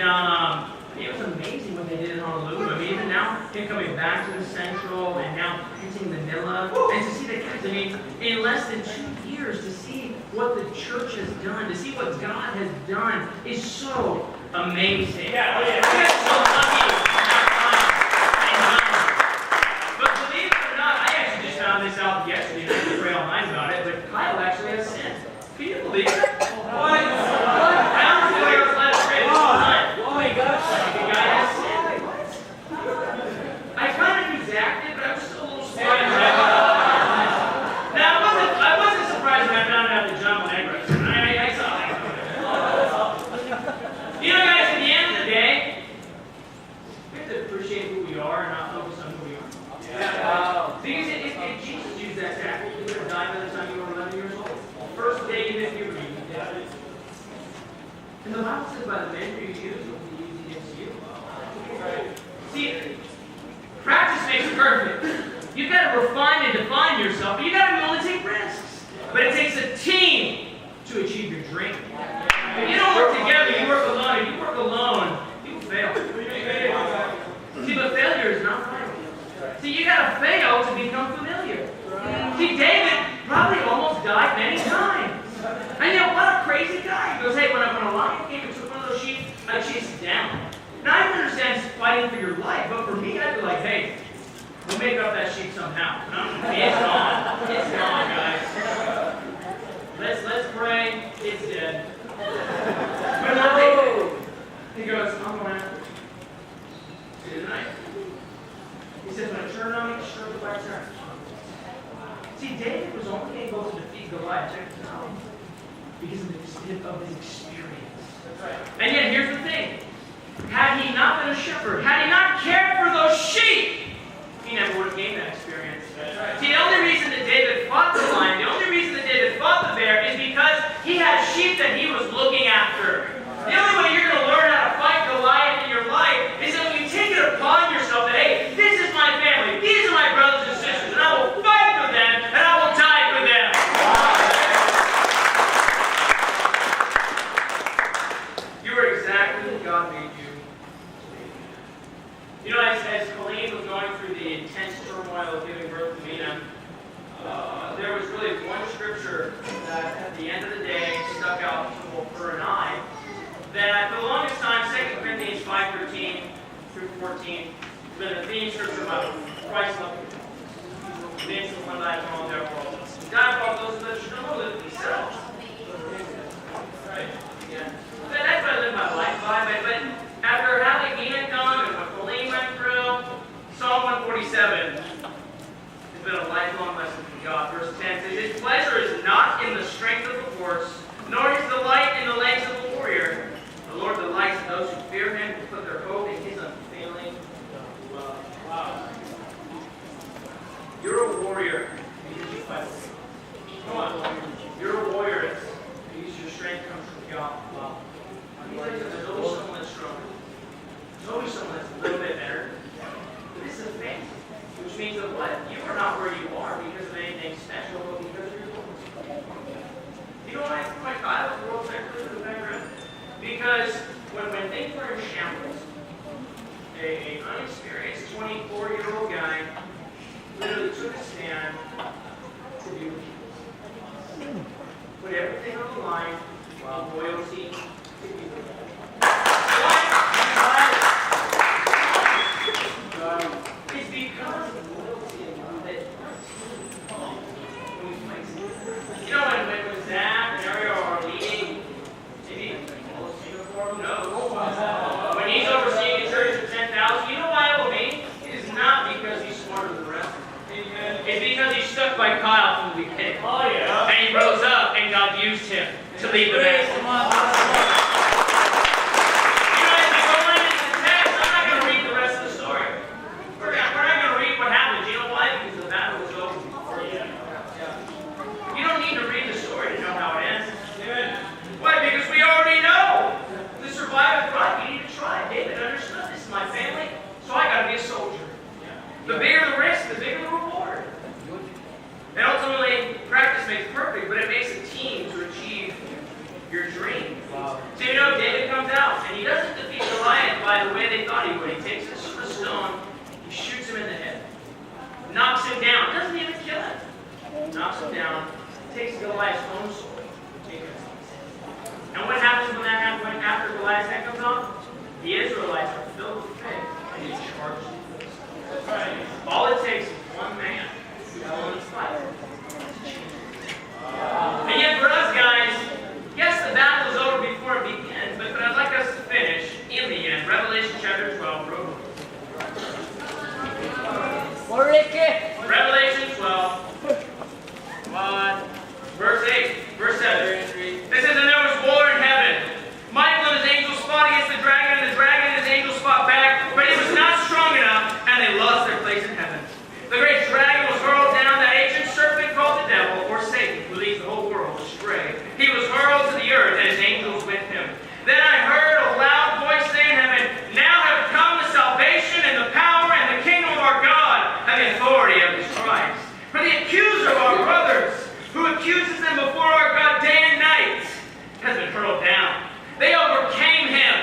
it was amazing what they did in Honolulu. I mean, even now, him coming back to the Central, and now hitting Manila, and to see the kids. I mean, in less than 2 years, to see what the church has done, to see what God has done, is so amazing. Yeah. We are so lucky to have time. But believe it or not, I actually just found this out yesterday, and I didn't pray all night about it, but Kyle actually has sin. Can you believe it? What? I honestly thought I was allowed to pray this whole time. Oh my gosh. The guy has sin. What? I kind of knew Zach did, but I was still a little surprised. Now, I wasn't surprised when I found out that John was Negros. I saw that. You know, guys, at the end of the day, we have to appreciate who we are and not focus on who we are. Yeah. Because if Jesus used that tactic, he would have died by the time you were 11 years old. First day you hit puberty, you did. And the Bible says by the measure you use will be used against you. See, practice makes perfect. You've got to refine and define yourself, but you've got to be willing to take risks. But it takes a team to achieve your dream. If you don't work together, you work alone. If you work alone, you will fail. See, but failure is not final. See, you got to fail to become familiar. See, David probably almost died many times. And you know, what a crazy guy. He goes, hey, when a lion came and took one of those sheep, I chased it down. Now, I understand fighting for your life, but for me, I'd be like, hey, we'll make up that sheep somehow. It's gone. It's gone, guys. Let's pray. It's dead. But not David. He goes, I'm going to see you tonight. He says, when I turn on me, sure the fire turns. See, David was only able to defeat Goliath, check this out, because of his experience. And yet, here's the thing. Had he not been a shepherd, had he not cared for those sheep, he never would have gained that experience. See, the only reason that David fought the lion, the only reason that David fought the bear is because he had sheep that he was looking after. The only way you're going to learn how to fight Goliath in your life is that when you take it upon yourself that, hey, this is my family, these are my brothers and sisters, and I will fight for them, and I will die for them. You are exactly what God made you. You know, as Colleen was going pictures of my Christ-loving convinced of one life on their world. God brought those that should know live themselves. Right? Yeah. But that's what I live my life by. But after having Ian come and what Colleen went through, Psalm 147 has been a lifelong lesson from God. Verse 10 says, His pleasure is not in the strength of the horse, nor his delight in the legs of the warrior. The Lord delights in those who fear him, who put their hope in his unfailing love. Wow. You're a warrior because you fight. Come on. You're a warrior because your strength comes from God. Wow. There's always someone that's stronger. There's always someone that's a little bit better. But this is a faith, which means that what? You are not where you are because of anything special, but because of your Lord. You know why my Kyle was world secretary in the background? Because when things were in shambles, an unexperienced 24-year-old guy literally took a stand to be with Jesus. Put everything on the line while loyalty to be with him. It's because of loyalty and love that you know when Zach and Ariel are leading, maybe Singapore, who knows? When he's overseeing a church of 10,000, you know why it will be? It is not because he's smarter than the rest. It's because he's stuck by Kyle from the beginning. Oh, yeah. And he rose up and God used him to lead the message. You know, as we go into the text, I'm not going to read the rest of the story. We're not going to read what happened. You know why? Because the battle was over before you. You don't need to read the story to know how it ends. Why? Because we already know the survival drive. You need to try it. David understood this is my family, so I got to be a soldier. The bigger the risk, the bigger the reward. And ultimately, practice makes perfect, but it makes a team to achieve your dream. Wow. So you know, David comes out, and he doesn't defeat Goliath by the way they thought he would. He takes a stone, he shoots him in the head, knocks him down, doesn't even kill him. Knocks him down, takes Goliath's own sword, and what happens when that happens? When after Goliath's head comes off? The Israelites are filled with faith, and they charge him. Right. All it takes is one man to go on the fight. And yet for us guys, yes, the battle is over before it begins, but I'd like us to finish in the end. Revelation chapter 12, Revelation 12, 1, verse 8, verse 7. It says, And there was war in heaven. Michael and his angels fought against the dragon, and the dragon and his angels fought back, but he was not strong enough, and they lost their place in heaven. The great dragon was hurled down, that ancient serpent called the devil, or Satan, who leads the whole world astray. He was hurled to the earth, and his angels with him. Then I heard a loud voice say in heaven, Now have come the salvation and the power and the kingdom of our God and the authority of his Christ. For the accuser of our brothers, who accuses them before our God day and night, has been hurled down. They overcame him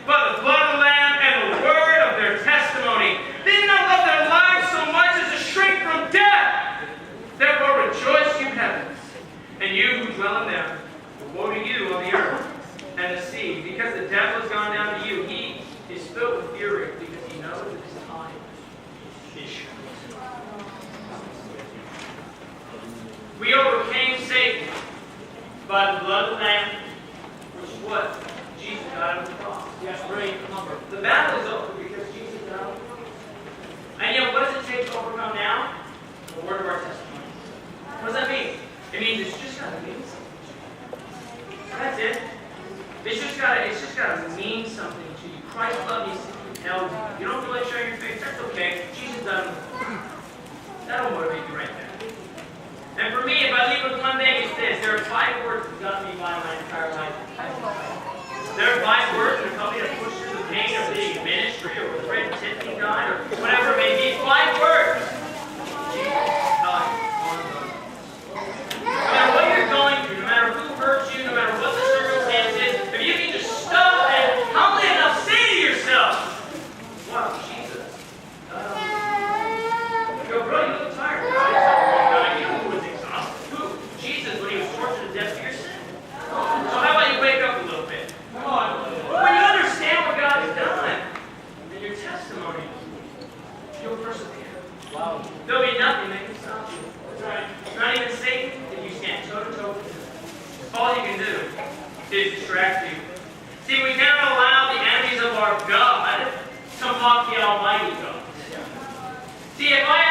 by the blood of the Lamb and the word of their testimony. They did not love their lives so much as to shrink from death. Therefore rejoice, you heavens, and you who dwell in them. Woe to you on the earth and the sea, because the devil has gone down to you. He is filled with fury, because he knows that his time is short. We overcame Satan by the blood of the Lamb, which is what? Jesus died on the cross. Yes, great number. The battle is over because Jesus died on the cross. And yet, what does it take to overcome now? The word of our testimony. What does that mean? It means it's just got to mean something. That's it. It's just got to mean something to you. Christ love needs to compel you. You don't feel like sharing your faith? That's okay. Jesus died on the cross. That'll motivate you right there. And for me, if I leave with one thing, it's this. There are 5 words that got me by my entire life. There are 5 words that help me to push through the pain of being in ministry or with Fred Tiffany died or whatever it may be. 5 words. Jesus died on the cross. No matter what you're going through, no matter who hurts you, no matter what the circumstance is, if you can just stop and humbly enough say to yourself, wow, Jesus died on the cross. You go, bro, you look tired. You know who was exhausted? Who? Jesus, when he was tortured to death for your sin. So how about you wake up a little bit? Come on. When Wow. There'll be nothing that can stop you. That's right. Not even Satan if you stand toe to toe with him. All you can do is distract you. See, we cannot allow the enemies of our God to mock the Almighty God. See, if I